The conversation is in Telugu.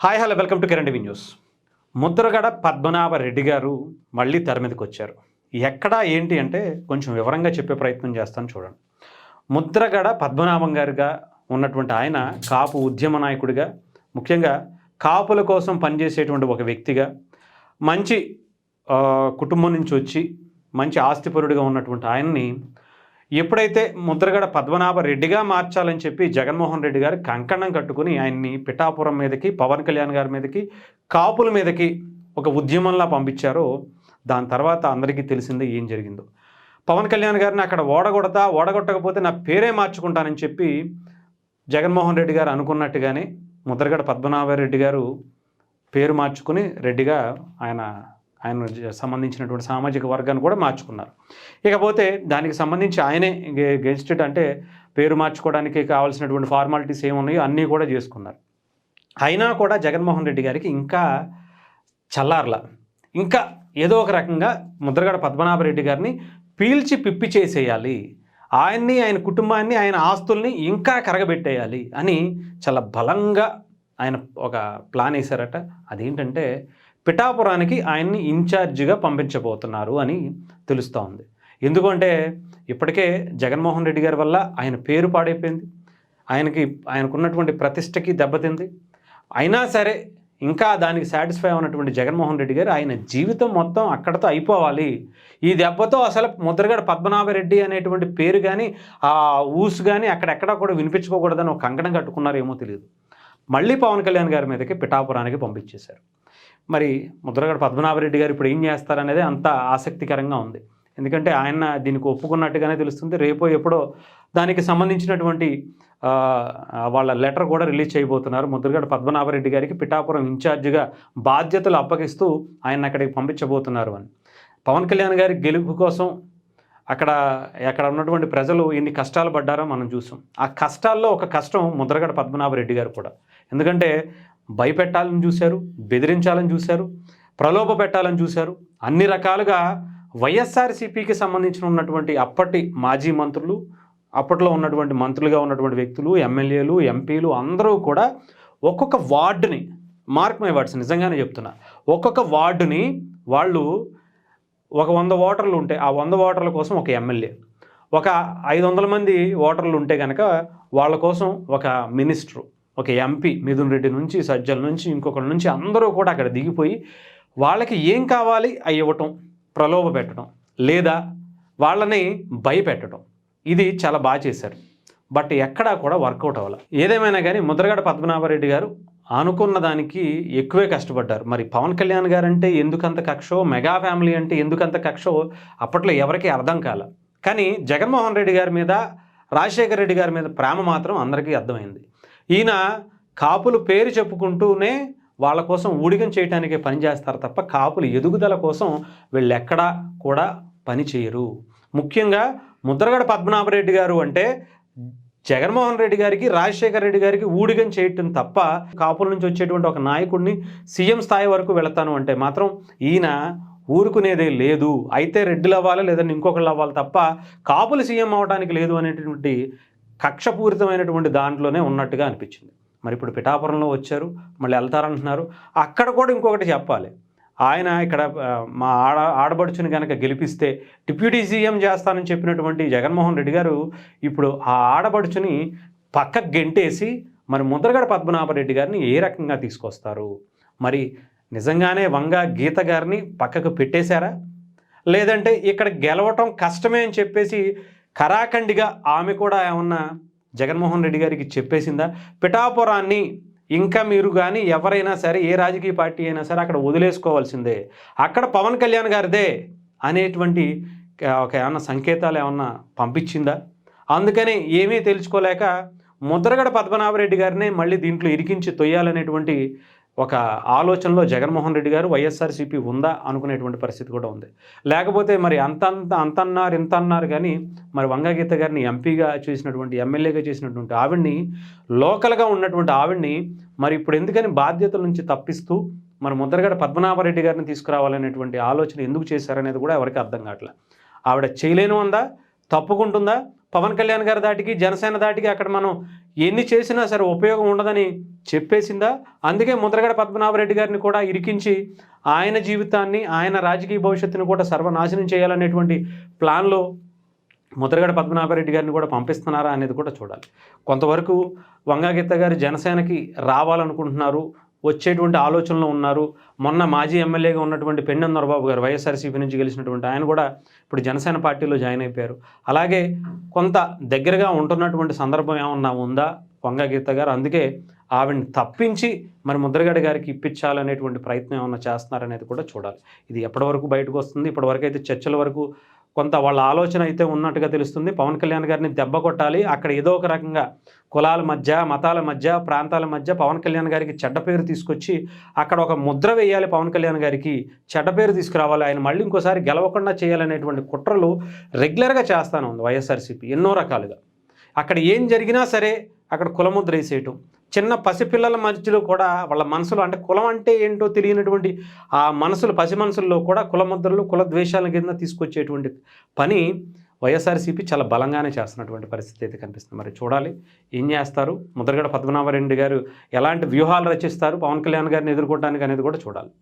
Hi hello welcome to Kiran TV news. Mudragada Padmanabha Reddy గారు మళ్ళీ తెర మీదకి వచ్చారు. ఎక్కడ ఏంటి అంటే కొంచెం వివరంగా చెప్పే ప్రయత్నం చేస్తాను చూడండి. ముద్రగడ పద్మనాభం గారిగా ఉన్నటువంటి ఆయన కాపు ఉద్యమ నాయకుడిగా, ముఖ్యంగా కాపుల కోసం పనిచేసేటువంటి ఒక వ్యక్తిగా, మంచి కుటుంబం నుంచి వచ్చి మంచి ఆస్తిపరుడిగా ఉన్నటువంటి ఆయన్ని ఎప్పుడైతే ముద్రగడ పద్మనాభరెడ్డిగా మార్చాలని చెప్పి జగన్మోహన్ రెడ్డి గారు కంకణం కట్టుకుని ఆయన్ని పిఠాపురం మీదకి, పవన్ కళ్యాణ్ గారి మీదకి, కాపుల మీదకి ఒక ఉద్యమంలా పంపించారో దాని తర్వాత అందరికీ తెలిసిందే ఏం జరిగిందో. పవన్ కళ్యాణ్ గారిని అక్కడ ఓడగొట్టకపోతే నా పేరే మార్చుకుంటానని చెప్పి జగన్మోహన్ రెడ్డి గారు అనుకున్నట్టుగానే ముద్రగడ పద్మనాభరెడ్డి గారు పేరు మార్చుకుని రెడ్డిగా ఆయన సంబంధించినటువంటి సామాజిక వర్గాన్ని కూడా మార్చుకున్నారు. ఇకపోతే దానికి సంబంధించి ఆయనే గెజిటెడ్ అంటే పేరు మార్చుకోవడానికి కావాల్సినటువంటి ఫార్మాలిటీస్ ఏమున్నాయో అన్నీ కూడా చేసుకున్నారు. అయినా కూడా జగన్మోహన్ రెడ్డి గారికి ఇంకా చల్లార్ల, ఇంకా ఏదో ఒక రకంగా ముద్రగడ పద్మనాభరెడ్డి గారిని పీల్చి పిప్పి చేసేయాలి, ఆయన్ని, ఆయన కుటుంబాన్ని, ఆయన ఆస్తుల్ని ఇంకా కరగబెట్టేయాలి అని చాలా బలంగా ఆయన ఒక ప్లాన్ వేశారట. అదేంటంటే పిఠాపురానికి ఆయన్ని ఇన్ఛార్జిగా పంపించబోతున్నారు అని తెలుస్తూ ఉంది. ఎందుకంటే ఇప్పటికే జగన్మోహన్ రెడ్డి గారి వల్ల ఆయన పేరు పాడైపోయింది, ఆయనకున్నటువంటి ప్రతిష్టకి దెబ్బతింది. అయినా సరే ఇంకా దానికి సాటిస్ఫై ఉన్నటువంటి జగన్మోహన్ రెడ్డి గారు ఆయన జీవితం మొత్తం అక్కడతో అయిపోవాలి, ఈ దెబ్బతో అసలు ముద్రగడ పద్మనాభరెడ్డి అనేటువంటి పేరు కానీ ఆ ఊసు కానీ అక్కడెక్కడా కూడా వినిపించుకోకూడదని ఒక కంకణం కట్టుకున్నారేమో తెలియదు. మళ్ళీ పవన్ కళ్యాణ్ గారి మీదకి పిఠాపురానికి పంపించేశారు. మరి ముద్రగడ పద్మనాభరెడ్డి గారు ఇప్పుడు ఏం చేస్తారనేది అంత ఆసక్తికరంగా ఉంది. ఎందుకంటే ఆయన దీనికి ఒప్పుకున్నట్టుగానే తెలుస్తుంది. రేపో ఎప్పుడో దానికి సంబంధించినటువంటి వాళ్ళ లెటర్ కూడా రిలీజ్ చేయబోతున్నారు. ముద్రగడ పద్మనాభరెడ్డి గారికి పిఠాపురం ఇన్ఛార్జిగా బాధ్యతలు అప్పగిస్తూ ఆయన అక్కడికి పంపించబోతున్నారు అని. పవన్ కళ్యాణ్ గారి గెలుపు కోసం అక్కడ ఉన్నటువంటి ప్రజలు ఎన్ని కష్టాలు పడ్డారో మనం చూసాం. ఆ కష్టాల్లో ఒక కష్టం ముద్రగడ పద్మనాభరెడ్డి గారు కూడా. ఎందుకంటే భయపెట్టాలని చూశారు, బెదిరించాలని చూశారు, ప్రలోభ పెట్టాలని చూశారు. అన్ని రకాలుగా వైఎస్ఆర్సీపీకి సంబంధించిన ఉన్నటువంటి అప్పటి మాజీ మంత్రులు, అప్పట్లో ఉన్నటువంటి మంత్రులుగా ఉన్నటువంటి వ్యక్తులు, ఎమ్మెల్యేలు, ఎంపీలు అందరూ కూడా ఒక్కొక్క వార్డుని, మార్క్ మై వర్డ్స్ నిజంగానే చెప్తున్నా, ఒక్కొక్క వార్డుని వాళ్ళు ఒక 100 ఓటర్లు ఉంటే ఆ 100 ఓటర్ల కోసం ఒక ఎమ్మెల్యే, ఒక 500 మంది ఓటర్లు ఉంటే కనుక వాళ్ళ కోసం ఒక మినిస్టరు, ఒక ఎంపీ, మిథున్ రెడ్డి నుంచి, సజ్జల నుంచి, ఇంకొకరి నుంచి అందరూ కూడా అక్కడ దిగిపోయి వాళ్ళకి ఏం కావాలి అవి ఇవ్వటం, ప్రలోభ పెట్టడం, లేదా వాళ్ళని భయపెట్టడం, ఇది చాలా బాగా చేశారు. బట్ ఎక్కడా కూడా వర్కౌట్ అవ్వాలి. ఏదేమైనా కానీ ముద్రగడ పద్మనాభరెడ్డి గారు అనుకున్న దానికి ఎక్కువే కష్టపడ్డారు. మరి పవన్ కళ్యాణ్ గారు అంటే ఎందుకంత కక్షో, మెగా ఫ్యామిలీ అంటే ఎందుకంత కక్షో అప్పట్లో ఎవరికీ అర్థం కాల. కానీ జగన్మోహన్ రెడ్డి గారి మీద, రాజశేఖర రెడ్డి గారి మీద ప్రేమ మాత్రం అందరికీ అర్థమైంది. ఈయన కాపులు పేరు చెప్పుకుంటూనే వాళ్ళ కోసం ఊడిగం చేయడానికే పనిచేస్తారు తప్ప కాపులు ఎదుగుదల కోసం వీళ్ళు ఎక్కడా కూడా పని చేయరు. ముఖ్యంగా ముద్రగడ పద్మనాభరెడ్డి గారు అంటే జగన్మోహన్ రెడ్డి గారికి, రాజశేఖర రెడ్డి గారికి ఊడిగం చేయటం తప్ప కాపుల నుంచి వచ్చేటువంటి ఒక నాయకుడిని సీఎం స్థాయి వరకు వెళతాను అంటే మాత్రం ఈయన ఊరుకునేదే లేదు. అయితే రెడ్డిలు అవ్వాలి, లేదంటే ఇంకొకళ్ళు అవ్వాలి తప్ప కాపులు సీఎం అవ్వడానికి లేదు అనేటువంటి కక్షపూరితమైనటువంటి దాంట్లోనే ఉన్నట్టుగా అనిపించింది. మరి ఇప్పుడు పిఠాపురంలో వచ్చారు, మళ్ళీ వెళ్తారంటున్నారు. అక్కడ కూడా ఇంకొకటి చెప్పాలి. ఆయన ఇక్కడ మా ఆడబడుచుని కనుక గెలిపిస్తే డిప్యూటీ సీఎం చేస్తానని చెప్పినటువంటి జగన్మోహన్ రెడ్డి గారు ఇప్పుడు ఆ ఆడబడుచుని పక్కకు గెంటేసి మరి ముద్రగడ పద్మనాభరెడ్డి గారిని ఏ రకంగా తీసుకొస్తారు? మరి నిజంగానే వంగ గీత గారిని పక్కకు పెట్టేశారా? లేదంటే ఇక్కడ గెలవటం కష్టమే అని చెప్పేసి ఖరాఖండిగా ఆమె కూడా ఏమన్నా జగన్మోహన్ రెడ్డి గారికి చెప్పేసిందా? పిఠాపురాన్ని ఇంకా మీరు కానీ ఎవరైనా సరే, ఏ రాజకీయ పార్టీ అయినా సరే అక్కడ వదిలేసుకోవాల్సిందే, అక్కడ పవన్ కళ్యాణ్ గారిదే అనేటువంటి ఒక ఏమన్నా సంకేతాలు ఏమన్నా పంపించిందా? అందుకని ఏమీ తెలుసుకోలేక ముద్రగడ పద్మనాభరెడ్డి గారినే మళ్ళీ దీంట్లో ఇరికించి తొయ్యాలనేటువంటి ఒక ఆలోచనలో జగన్మోహన్ రెడ్డి గారు, వైఎస్ఆర్సీపీ ఉందా అనుకునేటువంటి పరిస్థితి కూడా ఉంది. లేకపోతే మరి అంత అన్నారు ఇంత అన్నారు కానీ మరి వంగగీత గారిని ఎంపీగా చేసినటువంటి, ఎమ్మెల్యేగా చేసినటువంటి ఆవిడ్ని, లోకల్గా ఉన్నటువంటి ఆవిడ్ని మరి ఇప్పుడు ఎందుకని బాధ్యతల నుంచి తప్పిస్తూ మరి ముద్రగడ పద్మనాభరెడ్డి గారిని తీసుకురావాలనేటువంటి ఆలోచన ఎందుకు చేశారనేది కూడా ఎవరికి అర్థం కావట్లేదు. ఆవిడ చేయలేను ఉందా, తప్పుకుంటుందా, పవన్ కళ్యాణ్ గారి దాటికి జనసేన దాటికి అక్కడ మనం ఎన్ని చేసినా సరే ఉపయోగం ఉండదని చెప్పేసిందా? అందుకే ముద్రగడ పద్మనాభరెడ్డి గారిని కూడా ఇరికించి ఆయన జీవితాన్ని, ఆయన రాజకీయ భవిష్యత్తును కూడా సర్వనాశనం చేయాలనేటువంటి ప్లాన్లో ముద్రగడ పద్మనాభరెడ్డి గారిని కూడా పంపిస్తున్నారా అనేది కూడా చూడాలి. కొంతవరకు వంగాగీత గారు జనసేనకి రావాలనుకుంటున్నారు, వచ్చేటువంటి ఆలోచనలో ఉన్నారు. మొన్న మాజీ ఎమ్మెల్యేగా ఉన్నటువంటి పెండెం దొరబాబు గారు వైఎస్ఆర్సీపీ నుంచి గెలిచినటువంటి ఆయన కూడా ఇప్పుడు జనసేన పార్టీలో జాయిన్ అయిపోయారు. అలాగే కొంత దగ్గరగా ఉంటున్నటువంటి సందర్భం ఏమన్నా ఉందా వంగాగీత గారు? అందుకే ఆవిడని తప్పించి మరి ముద్రగడ గారికి ఇప్పించాలనేటువంటి ప్రయత్నం ఏమన్నా చేస్తున్నారనేది కూడా చూడాలి. ఇది ఎప్పటి వరకు బయటకు వస్తుంది? ఇప్పటివరకు అయితే చర్చల వరకు కొంత వాళ్ళ ఆలోచన అయితే ఉన్నట్టుగా తెలుస్తుంది. పవన్ కళ్యాణ్ గారిని దెబ్బ కొట్టాలి, అక్కడ ఏదో ఒక రకంగా కులాల మధ్య, మతాల మధ్య, ప్రాంతాల మధ్య పవన్ కళ్యాణ్ గారికి చెడ్డ పేరు తీసుకొచ్చి అక్కడ ఒక ముద్ర వేయాలి, పవన్ కళ్యాణ్ గారికి చెడ్డ పేరు తీసుకురావాలి, ఆయన మళ్ళీ ఇంకోసారి గెలవకుండా చేయాలనేటువంటి కుట్రలు రెగ్యులర్గా చేస్తానే ఉంది వైఎస్ఆర్సీపీ ఎన్నో రకాలుగా. అక్కడ ఏం జరిగినా సరే అక్కడ కులముద్ర వేసేయటం, చిన్న పసిపిల్లల మధ్యలో కూడా వాళ్ళ మనసులో అంటే కులం అంటే ఏంటో తెలియనటువంటి ఆ మనసులు, పసి మనసుల్లో కూడా కులముద్రలు, కుల ద్వేషాల కింద తీసుకొచ్చేటువంటి పని వైఎస్ఆర్సీపీ చాలా బలంగానే చేస్తున్నటువంటి పరిస్థితి అయితే కనిపిస్తుంది. మరి చూడాలి ఏం చేస్తారు, ముద్రగడ పద్మనాభరెడ్డి గారు ఎలాంటి వ్యూహాలు రచిస్తారు పవన్ కళ్యాణ్ గారిని ఎదుర్కోవడానికి అనేది కూడా చూడాలి.